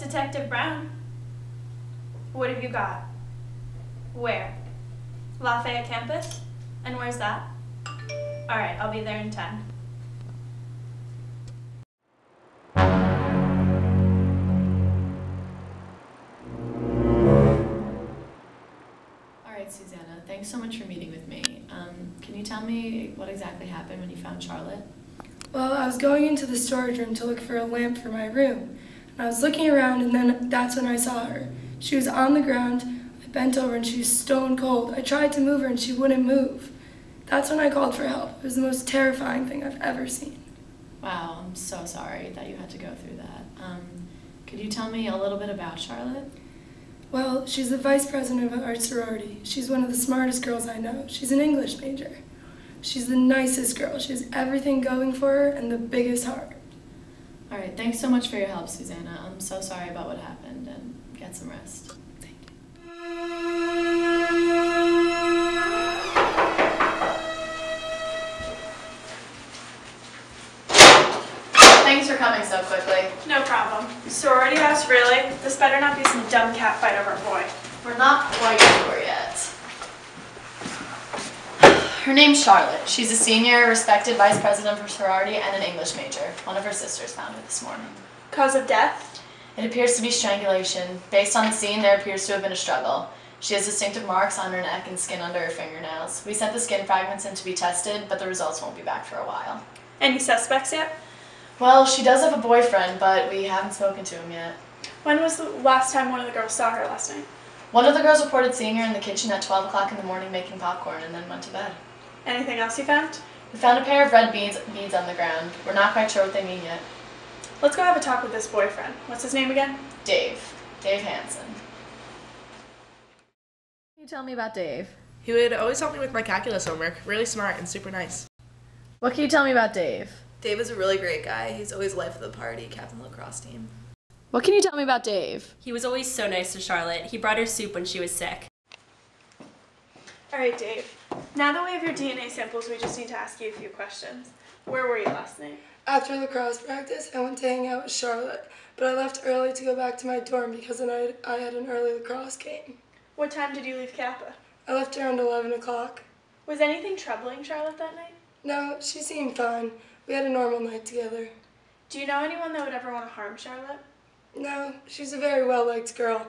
Detective Brown. What have you got? Where? Lafayette campus? And where's that? Alright, I'll be there in 10. Alright, Susanna, thanks so much for meeting with me. Can you tell me what exactly happened when you found Charlotte? Well, I was going into the storage room to look for a lamp for my room. And I was looking around, and then that's when I saw her. She was on the ground. I bent over, and she was stone cold. I tried to move her, and she wouldn't move. That's when I called for help. It was the most terrifying thing I've ever seen. Wow, I'm so sorry that you had to go through that. Could you tell me a little bit about Charlotte? Well, she's the vice president of our sorority. She's one of the smartest girls I know. She's an English major. She's the nicest girl. She has everything going for her and the biggest heart. All right, thanks so much for your help, Susanna. I'm so sorry about what happened, and get some rest. Thank you. Thanks for coming so quickly. No problem. Sorority house, really? This better not be some dumb cat fight over a boy. We're not quite sure yet. Her name's Charlotte. She's a senior, respected vice president for sorority and an English major. One of her sisters found her this morning. Cause of death? It appears to be strangulation. Based on the scene, there appears to have been a struggle. She has distinctive marks on her neck and skin under her fingernails. We sent the skin fragments in to be tested, but the results won't be back for a while. Any suspects yet? Well, she does have a boyfriend, but we haven't spoken to him yet. When was the last time one of the girls saw her last night? One of the girls reported seeing her in the kitchen at 12 o'clock in the morning making popcorn and then went to bed. Anything else you found? We found a pair of red beads on the ground. We're not quite sure what they mean yet. Let's go have a talk with this boyfriend. What's his name again? Dave. Dave Hansen. Can you tell me about Dave? He would always help me with my calculus homework. Really smart and super nice. What can you tell me about Dave? Dave is a really great guy. He's always life of the party, captain of the lacrosse team. What can you tell me about Dave? He was always so nice to Charlotte. He brought her soup when she was sick. Alright, Dave. Now that we have your DNA samples, we just need to ask you a few questions. Where were you last night? After lacrosse practice, I went to hang out with Charlotte, but I left early to go back to my dorm because I had an early lacrosse game. What time did you leave Kappa? I left around 11 o'clock. Was anything troubling Charlotte that night? No, she seemed fine. We had a normal night together. Do you know anyone that would ever want to harm Charlotte? No, she's a very well-liked girl.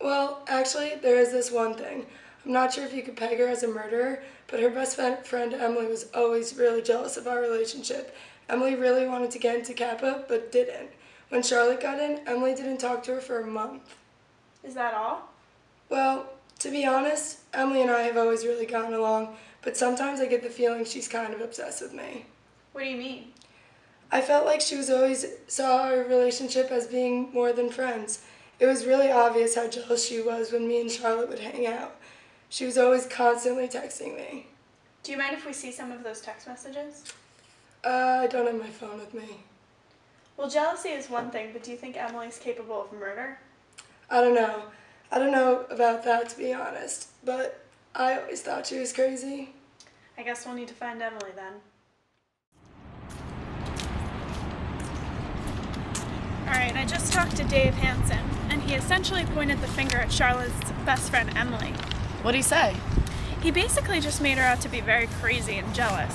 Well, actually, there is this one thing. I'm not sure if you could peg her as a murderer, but her best friend Emily was always really jealous of our relationship. Emily really wanted to get into Kappa, but didn't. When Charlotte got in, Emily didn't talk to her for a month. Is that all? Well, to be honest, Emily and I have always really gotten along, but sometimes I get the feeling she's kind of obsessed with me. What do you mean? I felt like she always saw our relationship as being more than friends. It was really obvious how jealous she was when me and Charlotte would hang out. She was always constantly texting me. Do you mind if we see some of those text messages? I don't have my phone with me. Well, jealousy is one thing, but do you think Emily's capable of murder? I don't know. I don't know about that, to be honest, but I always thought she was crazy. I guess we'll need to find Emily then. Alright, I just talked to Dave Hansen, and he essentially pointed the finger at Charlotte's best friend, Emily. What'd he say? He basically just made her out to be very crazy and jealous.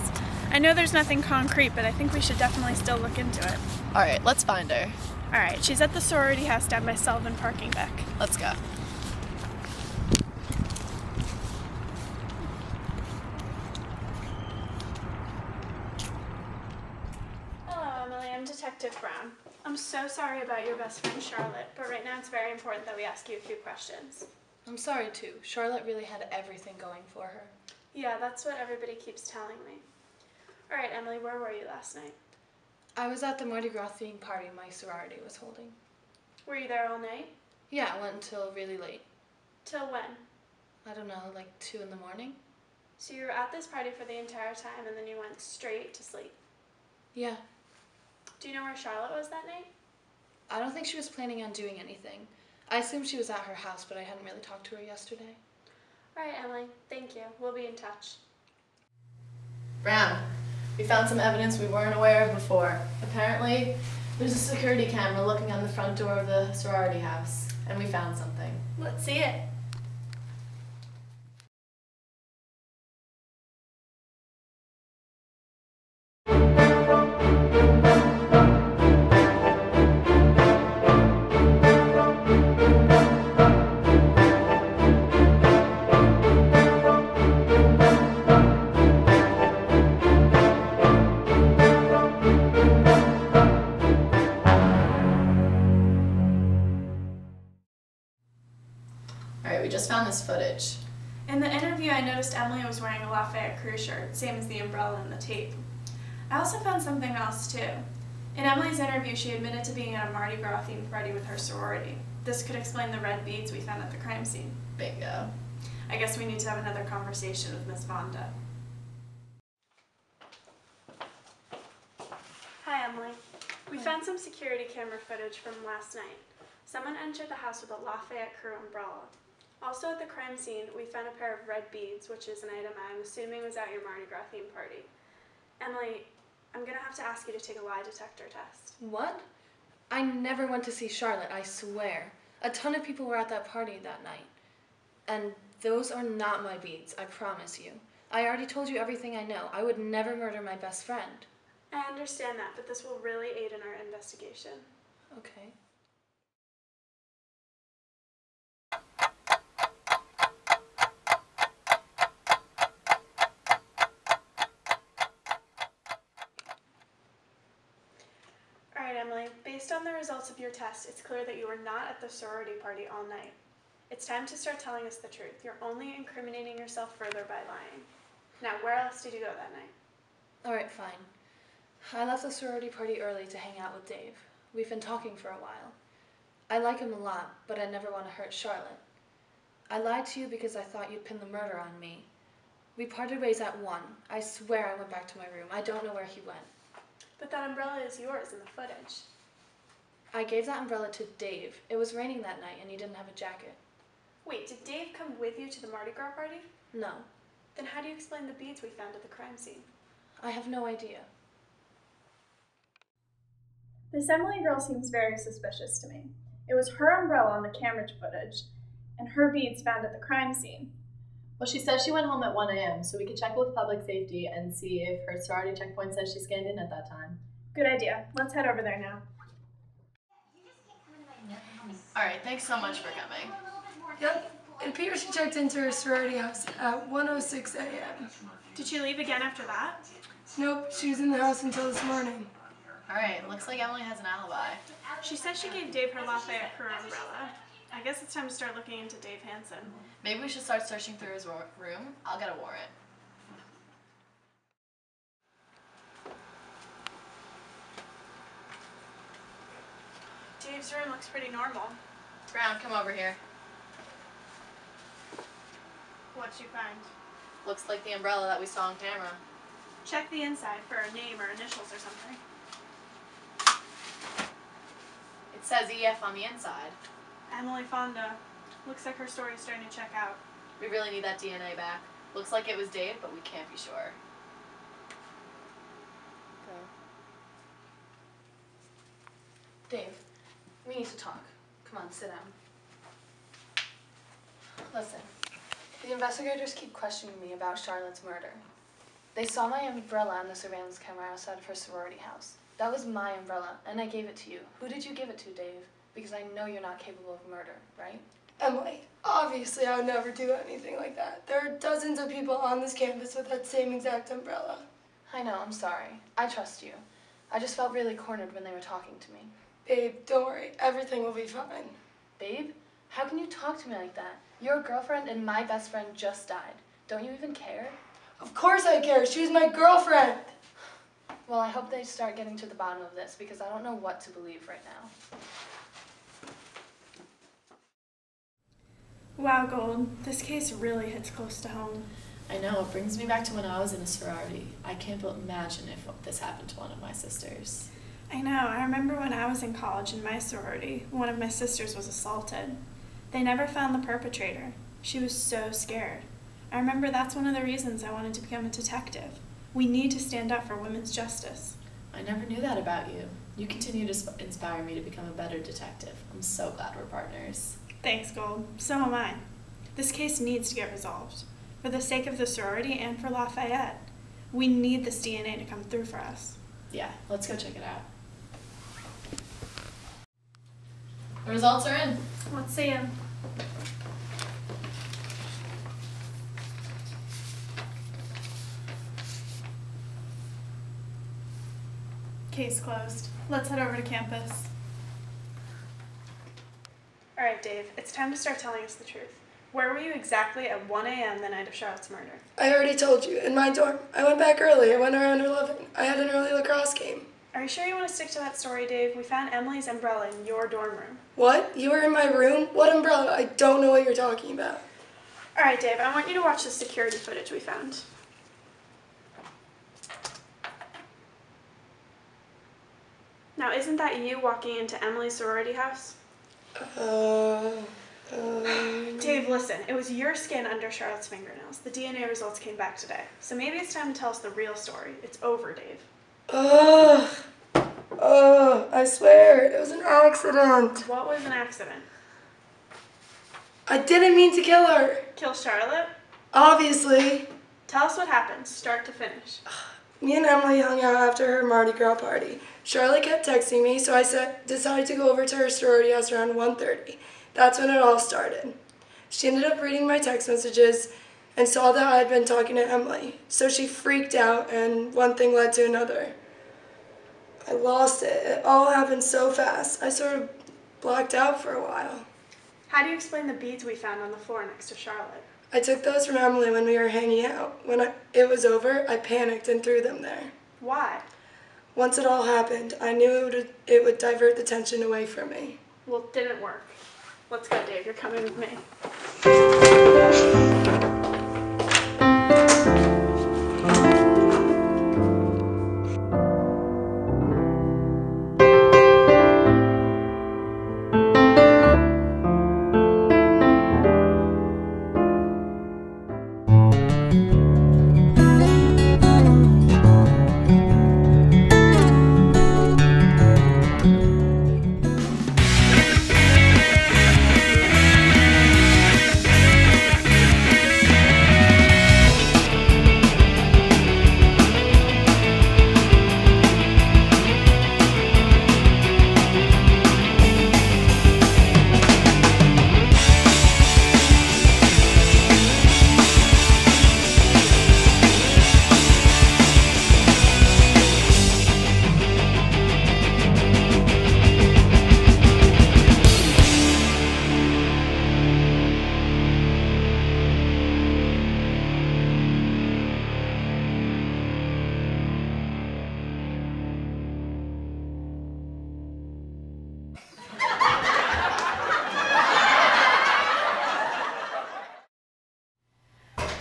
I know there's nothing concrete, but I think we should definitely still look into it. Alright, let's find her. Alright, she's at the sorority house down by Sullivan Parking Deck. Let's go. Hello, Emily. I'm Detective Brown. I'm so sorry about your best friend, Charlotte, but right now it's very important that we ask you a few questions. I'm sorry too. Charlotte really had everything going for her. Yeah, that's what everybody keeps telling me. Alright, Emily, where were you last night? I was at the Mardi Gras themed party my sorority was holding. Were you there all night? Yeah, I went until really late. Till when? I don't know, like 2 in the morning? So you were at this party for the entire time and then you went straight to sleep? Yeah. Do you know where Charlotte was that night? I don't think she was planning on doing anything. I assumed she was at her house, but I hadn't really talked to her yesterday. Alright, Emily. Thank you. We'll be in touch. Brown, we found some evidence we weren't aware of before. Apparently, There's a security camera looking on the front door of the sorority house, and we found something. Let's see it. Alright, we just found this footage. In the interview, I noticed Emily was wearing a Lafayette crew shirt, same as the umbrella and the tape. I also found something else too. In Emily's interview, she admitted to being at a Mardi Gras themed party with her sorority. This could explain the red beads we found at the crime scene. Bingo. I guess we need to have another conversation with Miss Vonda. Hi, Emily. We found some security camera footage from last night. Someone entered the house with a Lafayette crew umbrella. Also at the crime scene, we found a pair of red beads, which is an item I'm assuming was at your Mardi Gras themed party. Emily, I'm gonna have to ask you to take a lie detector test. What? I never went to see Charlotte, I swear. A ton of people were at that party that night. And those are not my beads, I promise you. I already told you everything I know. I would never murder my best friend. I understand that, but this will really aid in our investigation. Okay. Alright, Emily, based on the results of your test, it's clear that you were not at the sorority party all night. It's time to start telling us the truth. You're only incriminating yourself further by lying. Now, where else did you go that night? Alright, fine. I left the sorority party early to hang out with Dave. We've been talking for a while. I like him a lot, but I never want to hurt Charlotte. I lied to you because I thought you'd pin the murder on me. We parted ways at 1. I swear I went back to my room. I don't know where he went. But that umbrella is yours in the footage. I gave that umbrella to Dave. It was raining that night and he didn't have a jacket. Wait, did Dave come with you to the Mardi Gras party? No, Then how do you explain the beads we found at the crime scene? I have no idea. This Emily girl seems very suspicious to me. It was her umbrella on the camera footage, and her beads found at the crime scene. Well, she says she went home at 1 a.m., so we could check with public safety and see if her sorority checkpoint says she scanned in at that time. Good idea. Let's head over there now. Alright, thanks so much for coming. Yep. It appears she checked into her sorority house at 1:06 a.m. Did she leave again after that? Nope, she was in the house until this morning. Alright, looks like Emily has an alibi. She said she gave Dave her Lafayette crew umbrella. I guess it's time to start looking into Dave Hansen. Maybe we should start searching through his room. I'll get a warrant. Dave's room looks pretty normal. Brown, come over here. What'd you find? Looks like the umbrella that we saw on camera. Check the inside for a name or initials or something. It says EF on the inside. Emily Fonda. Looks like her story's starting to check out. We really need that DNA back. Looks like it was Dave, but we can't be sure. Dave, we need to talk. Come on, sit down. Listen, the investigators keep questioning me about Charlotte's murder. They saw my umbrella on the surveillance camera outside of her sorority house. That was my umbrella, and I gave it to you. Who did you give it to, Dave? Because I know you're not capable of murder, right? Emily, obviously I would never do anything like that. There are dozens of people on this campus with that same exact umbrella. I know, I'm sorry. I trust you. I just felt really cornered when they were talking to me. Babe, don't worry. Everything will be fine. Babe, how can you talk to me like that? Your girlfriend and my best friend just died. Don't you even care? Of course I care. She was my girlfriend. Well, I hope they start getting to the bottom of this because I don't know what to believe right now. Wow, Gold. This case really hits close to home. I know, it brings me back to when I was in a sorority. I can't imagine if this happened to one of my sisters. I know. I remember when I was in college in my sorority, one of my sisters was assaulted. They never found the perpetrator. She was so scared. I remember that's one of the reasons I wanted to become a detective. We need to stand up for women's justice. I never knew that about you. You continue to inspire me to become a better detective. I'm so glad we're partners. Thanks, Gold. So am I. This case needs to get resolved. For the sake of the sorority and for Lafayette. We need this DNA to come through for us. Yeah, let's go check it out. The results are in. Let's see him. Case closed. Let's head over to campus. All right, Dave, it's time to start telling us the truth. Where were you exactly at 1 a.m. the night of Charlotte's murder? I already told you, in my dorm. I went back early. I went around 11. I had an early lacrosse game. Are you sure you want to stick to that story, Dave? We found Emily's umbrella in your dorm room. What? You were in my room? What umbrella? I don't know what you're talking about. All right, Dave, I want you to watch the security footage we found. Now, isn't that you walking into Emily's sorority house? Dave, listen. It was your skin under Charlotte's fingernails. The DNA results came back today. So maybe it's time to tell us the real story. It's over, Dave. I swear, it was an accident. What was an accident? I didn't mean to kill her. Kill Charlotte? Obviously. Tell us what happened, start to finish. Me and Emily hung out after her Mardi Gras party. Charlotte kept texting me, so I decided to go over to her sorority house around 1:30. That's when it all started. She ended up reading my text messages and saw that I had been talking to Emily. So she freaked out, and one thing led to another. I lost it. It all happened so fast. I sort of blacked out for a while. How do you explain the beads we found on the floor next to Charlotte? I took those from Emily when we were hanging out. When it was over, I panicked and threw them there. Why? Once it all happened, I knew it would divert the tension away from me. Well, it didn't work. Let's go, Dave. You're coming with me.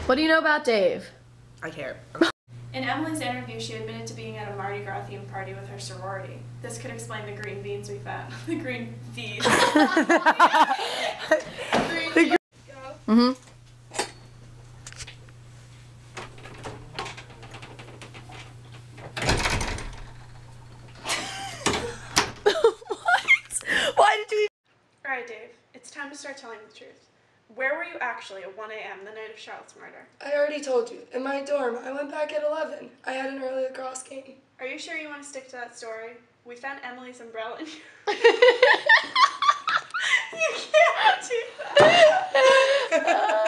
What do you know about Dave? I care. In Emily's interview, she admitted to being at a Mardi Gras themed party with her sorority. This could explain the green beans we found. The green beans. Mm-hmm. Why did you? All right, Dave. It's time to start telling the truth. Where were you actually at 1 a.m. the night of Charlotte's murder? I already told you. In my dorm. I went back at 11. I had an early lacrosse game. Are you sure you want to stick to that story? We found Emily's umbrella in You can't do that.